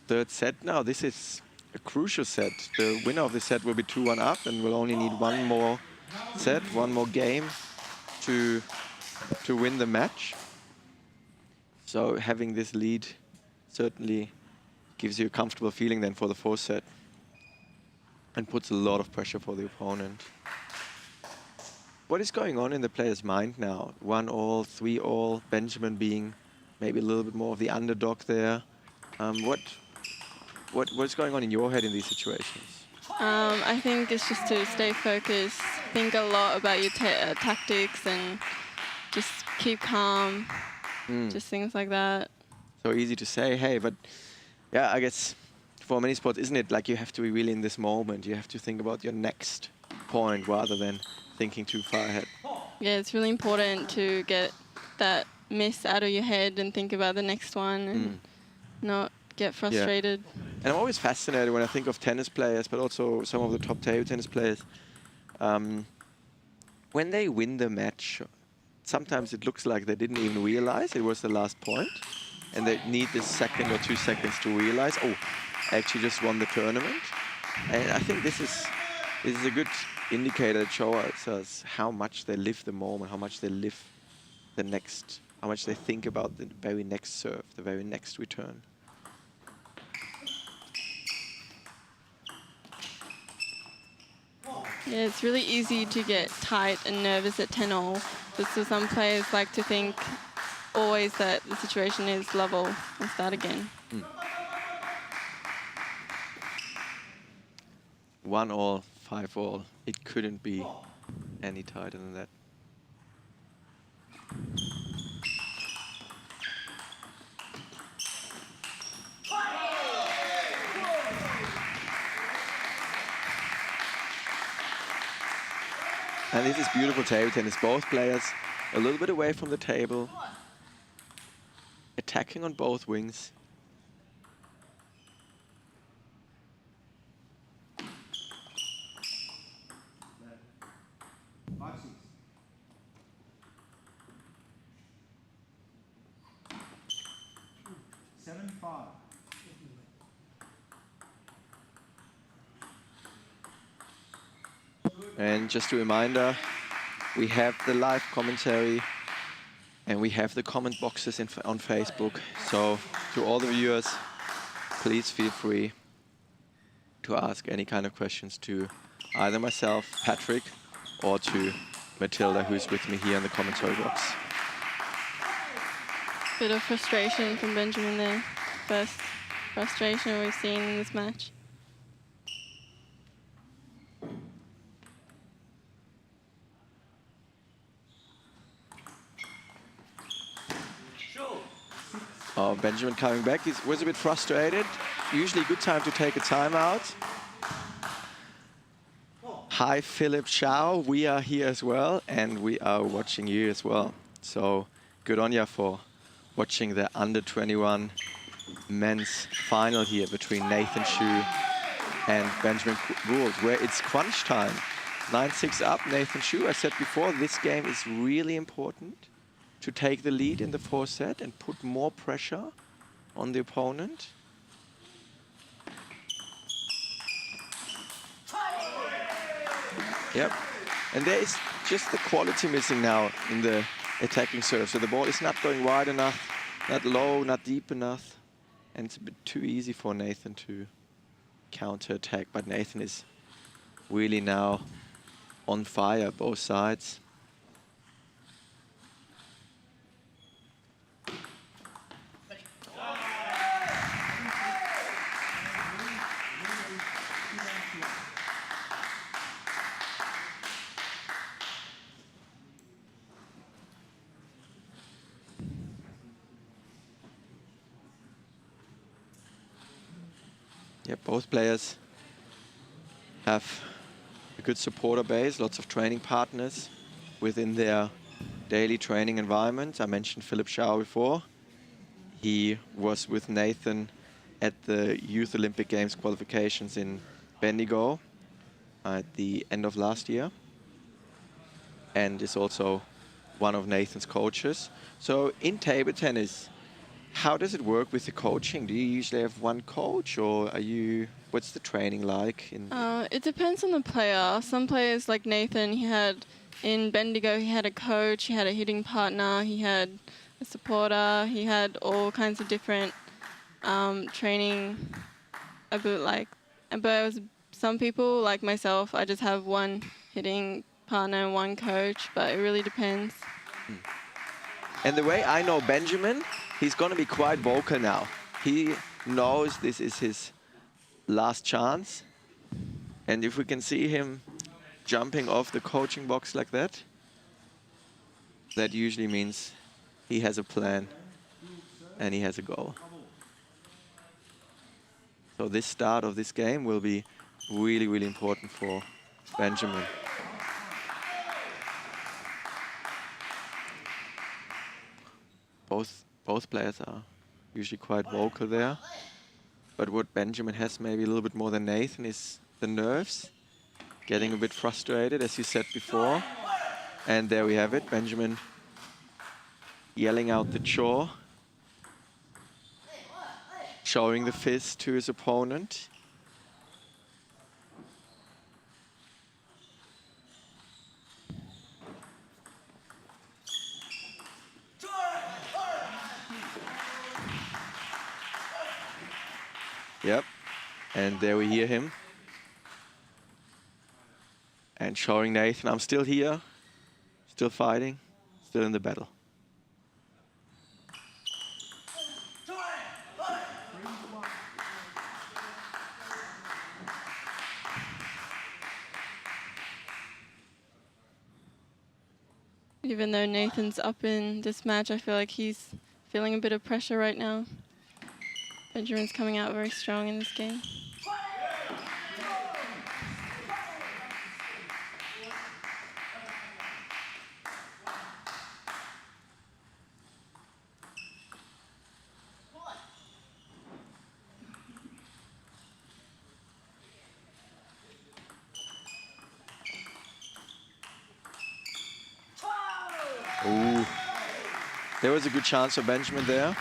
Third set now. This is a crucial set. The winner of the set will be 2-1 up and will only need one more set, one more game to win the match. So having this lead certainly gives you a comfortable feeling then for the fourth set and puts a lot of pressure for the opponent. What is going on in the player's mind now? 1-all, 3-all, Benjamin being maybe a little bit more of the underdog there. What's going on in your head in these situations? I think it's just to stay focused, think a lot about your tactics, and just keep calm, just things like that. So easy to say, hey, but yeah, I guess for many sports, isn't it like you have to be really in this moment? You have to think about your next point rather than thinking too far ahead. Yeah, it's really important to get that miss out of your head and think about the next one and not get frustrated. And I'm always fascinated when I think of tennis players, but also some of the top table tennis players. When they win the match, sometimes it looks like they didn't even realize it was the last point, and they need this second or 2 seconds to realize, oh, I actually just won the tournament. And I think this is a good indicator that shows us how much they live the moment, how much they live the next, how much they think about the very next serve, the very next return. Yeah, it's really easy to get tight and nervous at 10-all. So some players like to think always that the situation is level and start again. 1-all, 5-all. It couldn't be any tighter than that. And this is beautiful table tennis. Both players a little bit away from the table, attacking on both wings. And just a reminder, we have the live commentary and we have the comment boxes on Facebook. So to all the viewers, please feel free to ask any kind of questions to either myself, Patrick, or to Matilda, who's with me here in the commentary box. Bit of frustration from Benjamin there. First frustration we've seen in this match. Oh, Benjamin coming back. He was a bit frustrated. Usually a good time to take a timeout. Hi, Philip Chow. We are here as well, and we are watching you as well. So good on you for watching the under-21 men's final here between Nathan Chu and Benjamin Gould, where it's crunch time. 9-6 up, Nathan Chu. I said before, this game is really important to take the lead in the fourth set and put more pressure on the opponent. Yep, and there is just the quality missing now in the attacking serve. So the ball is not going wide enough, not low, not deep enough. And it's a bit too easy for Nathan to counter-attack. But Nathan is really now on fire, both sides. Yeah, both players have a good supporter base, lots of training partners within their daily training environment. I mentioned Philip Chow before. He was with Nathan at the Youth Olympic Games qualifications in Bendigo at the end of last year, and is also one of Nathan's coaches. So in table tennis, how does it work with the coaching? Do you usually have one coach, or are you? What's the training like? It depends on the player. Some players like Nathan, in Bendigo, he had a coach, he had a hitting partner, he had a supporter, he had all kinds of different training about like. But some people like myself, I just have one hitting partner and one coach, but it really depends. And the way I know Benjamin, he's going to be quite vocal now. He knows this is his last chance. And if we can see him jumping off the coaching box like that, that usually means he has a plan and he has a goal. So this start of this game will be really, really important for Benjamin. Both players are usually quite vocal there. But what Benjamin has maybe a little bit more than Nathan is the nerves. Getting a bit frustrated, as you said before. And there we have it, Benjamin yelling out the jaw. Showing the fist to his opponent. Yep, and there we hear him. And showing Nathan, I'm still here, still fighting, still in the battle. Even though Nathan's up in this match, I feel like he's feeling a bit of pressure right now. Benjamin's coming out very strong in this game. Ooh, there was a good chance for Benjamin there.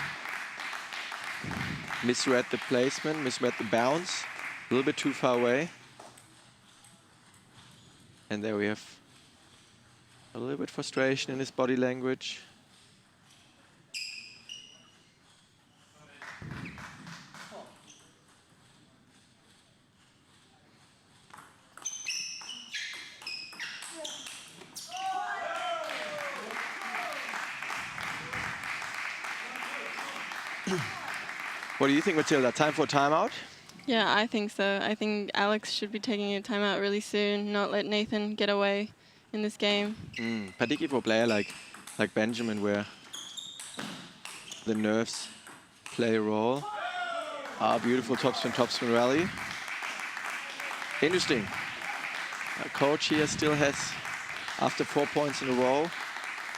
Misread the placement, misread the bounce. A little bit too far away. And there we have a little bit frustration in his body language. What do you think, Matilda? Time for a timeout? Yeah, I think so. I think Alex should be taking a timeout really soon, not let Nathan get away in this game. Particularly for a player like Benjamin, where the nerves play a role. Beautiful topspin rally. Interesting. Our coach here still has, after 4 points in a row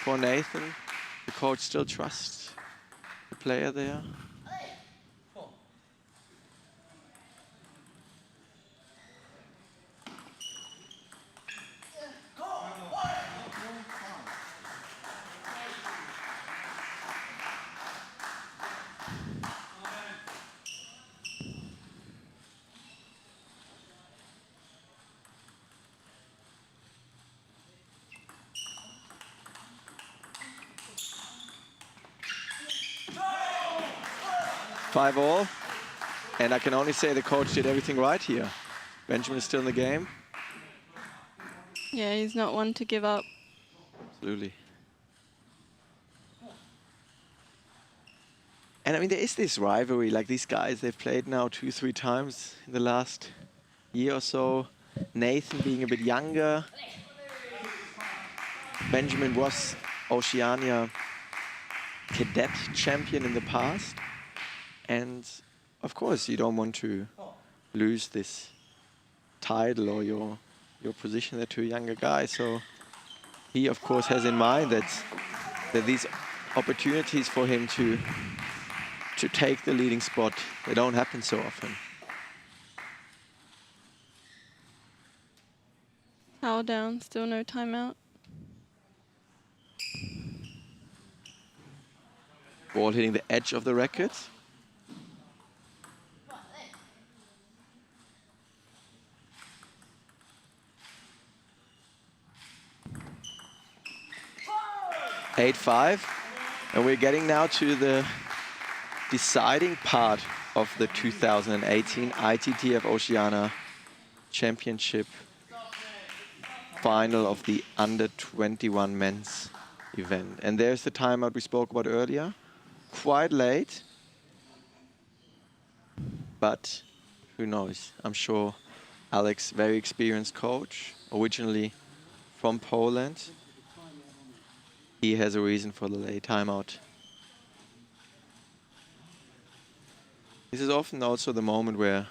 for Nathan, the coach still trusts the player there. Five all, and I can only say the coach did everything right here. Benjamin is still in the game. Yeah, he's not one to give up. Absolutely. And I mean, there is this rivalry, like these guys, they've played now 2-3 times in the last year or so. Nathan being a bit younger. Benjamin was Oceania cadet champion in the past. And of course, you don't want to lose this title or your position there to a younger guy. So he, of course, has in mind that these opportunities for him to take the leading spot, they don't happen so often. Foul down, still no timeout. Ball hitting the edge of the racket. Eight, 5, and we're getting now to the deciding part of the 2018 ITTF-Oceania Championship final of the under-21 men's event. And there's the timeout we spoke about earlier. Quite late, but who knows? I'm sure Alex, very experienced coach, originally from Poland. He has a reason for the late timeout. This is often also the moment where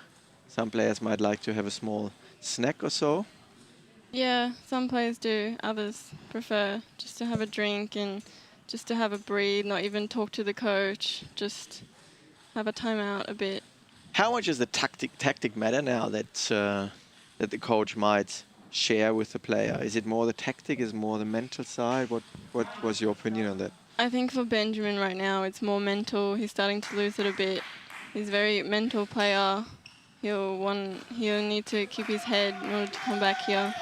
some players might like to have a small snack or so. Yeah, some players do. Others prefer just to have a drink and just to have a breathe, not even talk to the coach, just have a timeout a bit. How much is the tactic matter now that that the coach might share with the player? Is it more the tactic? Is it more the mental side? What was your opinion on that? I think for Benjamin right now, it's more mental. He's starting to lose it a bit. He's a very mental player. He'll need to keep his head in order to come back here.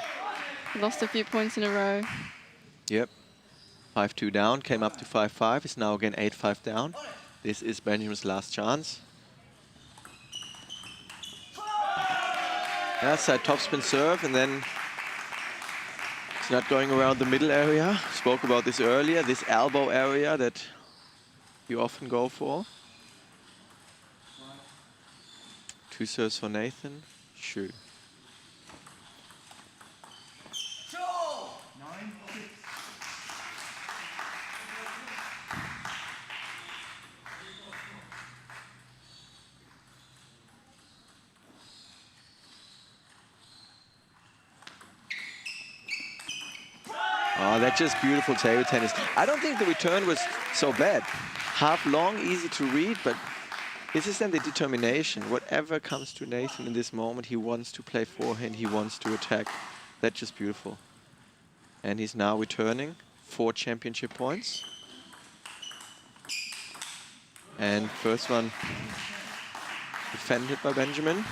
He lost a few points in a row. Yep. 5-2 down, came up to 5-5. Is now again 8-5 down. This is Benjamin's last chance. Yeah, side topspin serve, and then it's not going around the middle area. Spoke about this earlier, this elbow area that you often go for. 2 serves for Nathan. Shoot. 9-6. Oh, that's just beautiful table tennis. I don't think the return was so bad. Half long, easy to read, but this is then the determination. Whatever comes to Nathan in this moment, he wants to play forehand, he wants to attack. That's just beautiful. And he's now returning 4 championship points. And first one defended by Benjamin.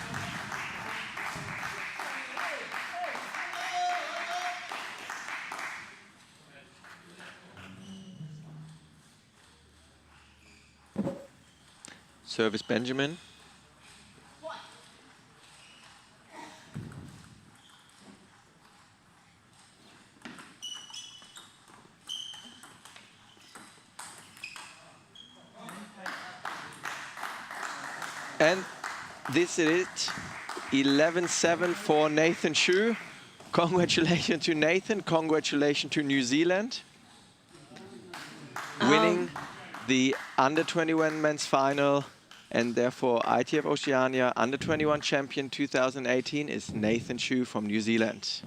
Service Benjamin. And this is it. 11-7 for Nathan Xu. Congratulations to Nathan. Congratulations to New Zealand. Winning the under-21 men's final, and therefore ITTF-Oceania under-21 champion 2018 is Nathan Xu from New Zealand.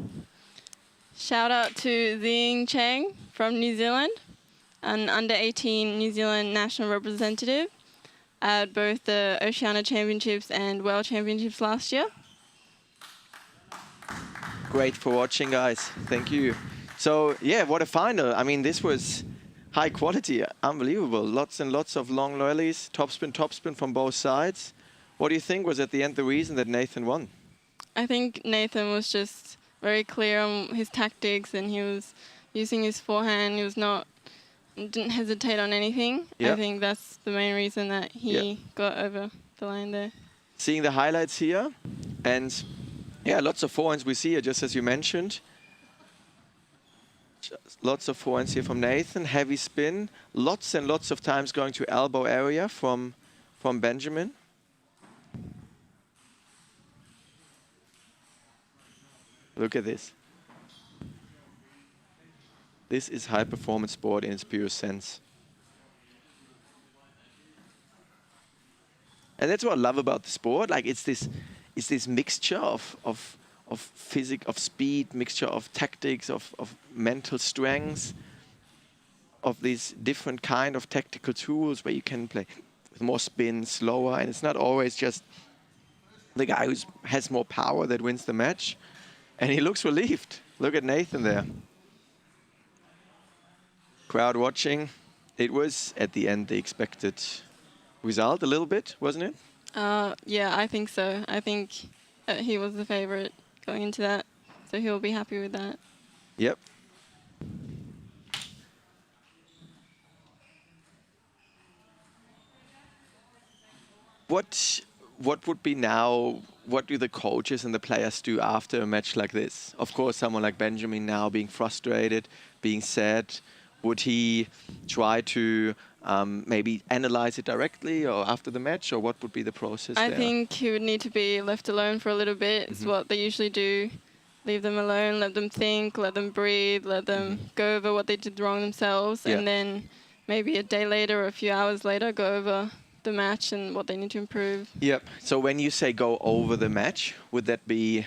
Shout out to Zing Chang from New Zealand, an under-18 New Zealand national representative at both the Oceania Championships and World Championships last year. Great for watching, guys. Thank you. So, yeah, what a final. I mean, this was high quality, unbelievable. Lots and lots of long rallies, topspin from both sides. What do you think was at the end the reason that Nathan won? I think Nathan was just very clear on his tactics, and he was using his forehand. He was didn't hesitate on anything. Yep. I think that's the main reason that he got over the line there. Seeing the highlights here, and yeah, lots of forehands we see here, just as you mentioned. Lots of forehands here from Nathan, heavy spin, lots and lots of times going to elbow area from Benjamin. Look at this. This is high performance sport in its pure sense. And that's what I love about the sport. Like it's this mixture of physics, of speed, mixture of tactics, of mental strengths, of these different kind of tactical tools where you can play with more spin, slower, and it's not always just the guy who has more power that wins the match. And he looks relieved. Look at Nathan there. Crowd watching. It was, at the end, the expected result a little bit, wasn't it? Yeah, I think so. I think he was the favorite going into that, so he'll be happy with that. Yep. What would be now, what do the coaches and the players do after a match like this? Of course, someone like Benjamin now being frustrated, being sad, would he try to maybe analyze it directly or after the match, or what would be the process I there? think he would need to be left alone for a little bit. It's what they usually do. Leave them alone, let them think, let them breathe, let them go over what they did wrong themselves, and then maybe a day later or a few hours later go over the match and what they need to improve. Yep. So when you say go over the match, would that be,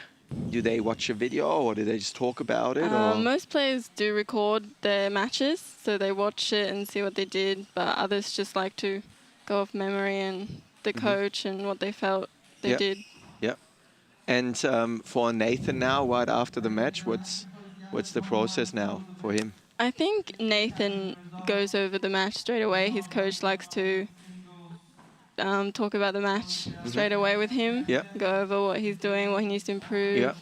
do they watch a video or do they just talk about it? Or? Most players do record their matches, so they watch it and see what they did, but others just like to go off memory and the coach and what they felt they Yeah. did. Yeah. And for Nathan now, right after the match, what's the process now for him? I think Nathan goes over the match straight away. His coach likes to talk about the match straight away with him. Yeah. Go over what he's doing, what he needs to improve. Yeah.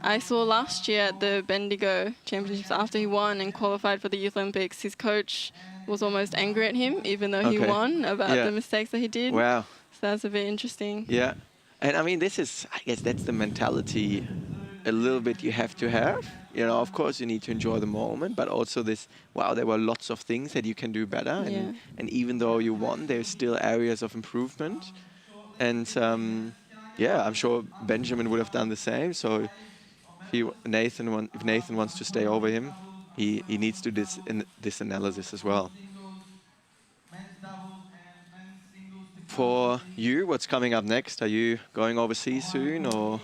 I saw last year at the Bendigo Championships, after he won and qualified for the Youth Olympics, his coach was almost angry at him, even though he Okay. won, about Yeah. the mistakes that he did. Wow. So that's a bit interesting. Yeah. And I mean, I guess that's the mentality a little bit you have to have. You know, of course you need to enjoy the moment, but also wow, there were lots of things that you can do better. Yeah. And even though you won, there's still areas of improvement. And yeah, I'm sure Benjamin would have done the same. So if Nathan wants to stay over him, he needs to do this analysis as well. For you, what's coming up next? Are you going overseas soon, or?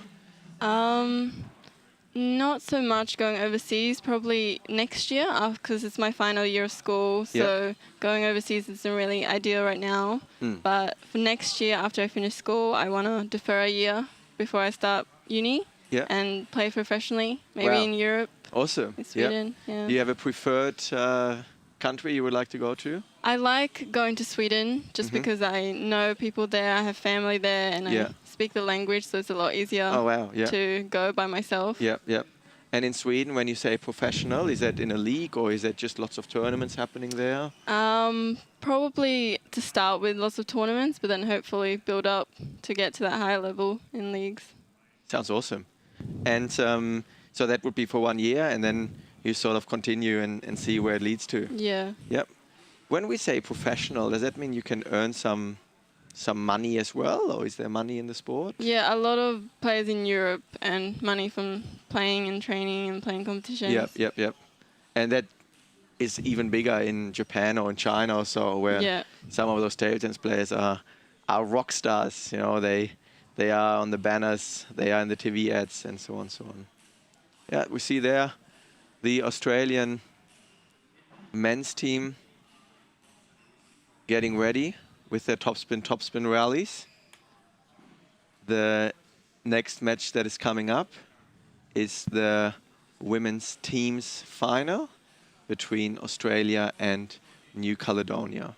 Not so much going overseas, probably next year, because it's my final year of school. So going overseas isn't really ideal right now. But for next year, after I finish school, I want to defer a year before I start uni and play professionally, maybe in Europe. Awesome. In Sweden. Yeah. Do you have a preferred country you would like to go to? I like going to Sweden just because I know people there, I have family there, and I speak the language, so it's a lot easier to go by myself. Yeah. And in Sweden, when you say professional, is that in a league or is that just lots of tournaments happening there? Probably to start with lots of tournaments, but then hopefully build up to get to that higher level in leagues. Sounds awesome. And so that would be for 1 year, and then you sort of continue and see where it leads to. Yeah. Yep. When we say professional, does that mean you can earn some money as well, or is there money in the sport? Yeah, a lot of players in Europe earn money from playing and training and playing competitions. Yep. And that is even bigger in Japan or in China or so, where some of those table tennis players are rock stars. You know, they are on the banners, they are in the TV ads, and so on, so on. Yeah, we see there the Australian men's team getting ready with their topspin rallies. The next match that is coming up is the women's team's final between Australia and New Caledonia.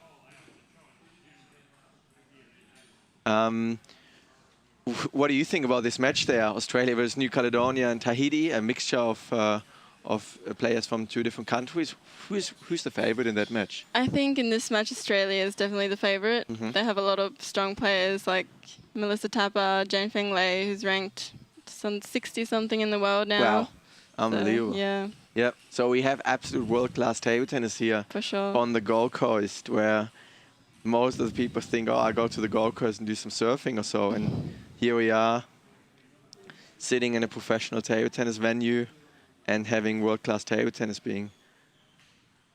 What do you think about this match there? Australia versus New Caledonia and Tahiti, a mixture of players from two different countries. Who's the favorite in that match? I think in this match, Australia is definitely the favorite. They have a lot of strong players like Melissa Tapper, Jane Feng Lei, who's ranked some 60-something in the world now. Wow, unbelievable. So, yeah. So we have absolute world-class table tennis here for sure on the Gold Coast, where most of the people think, oh, I go to the Gold Coast and do some surfing or so. And here we are, sitting in a professional table tennis venue and having world-class table tennis being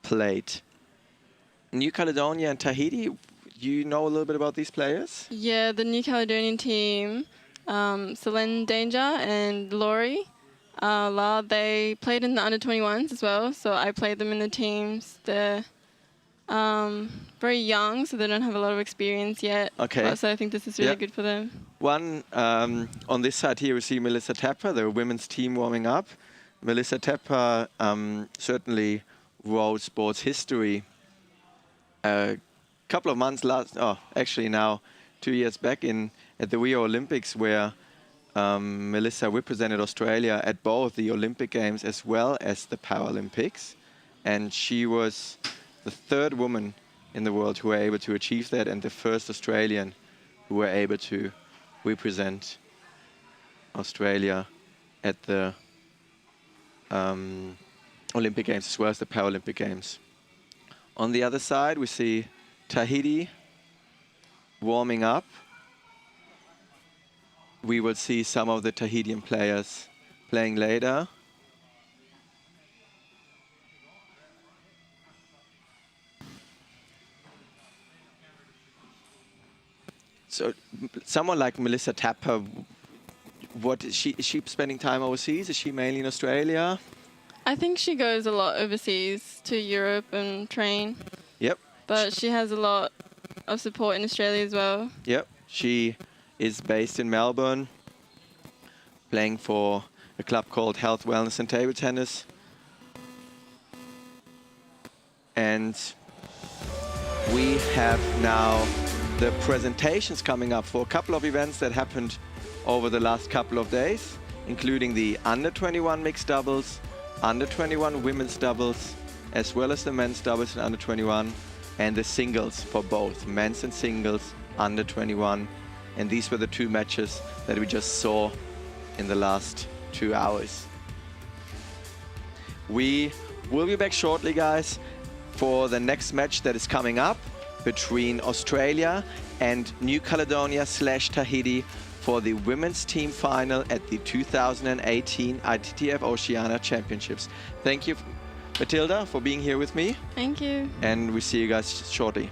played. New Caledonia and Tahiti, you know a little bit about these players? Yeah, the New Caledonian team, Selene Danger and Laurie La, they played in the under-21s as well, so I played them in the teams. They're very young, so they don't have a lot of experience yet. Okay. So I think this is really good for them. One, on this side here we see Melissa Tapper, the women's team warming up. Melissa Tapper certainly wrote sports history. A couple of months actually now 2 years back at the Rio Olympics, where Melissa represented Australia at both the Olympic Games as well as the Paralympics. And she was the third woman in the world who were able to achieve that, and the first Australian who were able to represent Australia at the Olympic Games as well as the Paralympic Games. On the other side, we see Tahiti warming up. We will see some of the Tahitian players playing later. So someone like Melissa Tapper, is she spending time overseas? Is she mainly in Australia? I think she goes a lot overseas to Europe and train. Yep. But she has a lot of support in Australia as well. Yep. She is based in Melbourne, playing for a club called Health, Wellness and Table Tennis. And we have now the presentations coming up for a couple of events that happened over the last couple of days, including the under-21 mixed doubles, under-21 women's doubles, as well as the men's doubles and under-21, and the singles for both men's and singles under-21. And these were the two matches that we just saw in the last 2 hours. We will be back shortly, guys, for the next match that is coming up between Australia and New Caledonia/Tahiti for the women's team final at the 2018 ITTF-Oceania Championships. Thank you, Matilda, for being here with me. Thank you. And we see you guys shortly.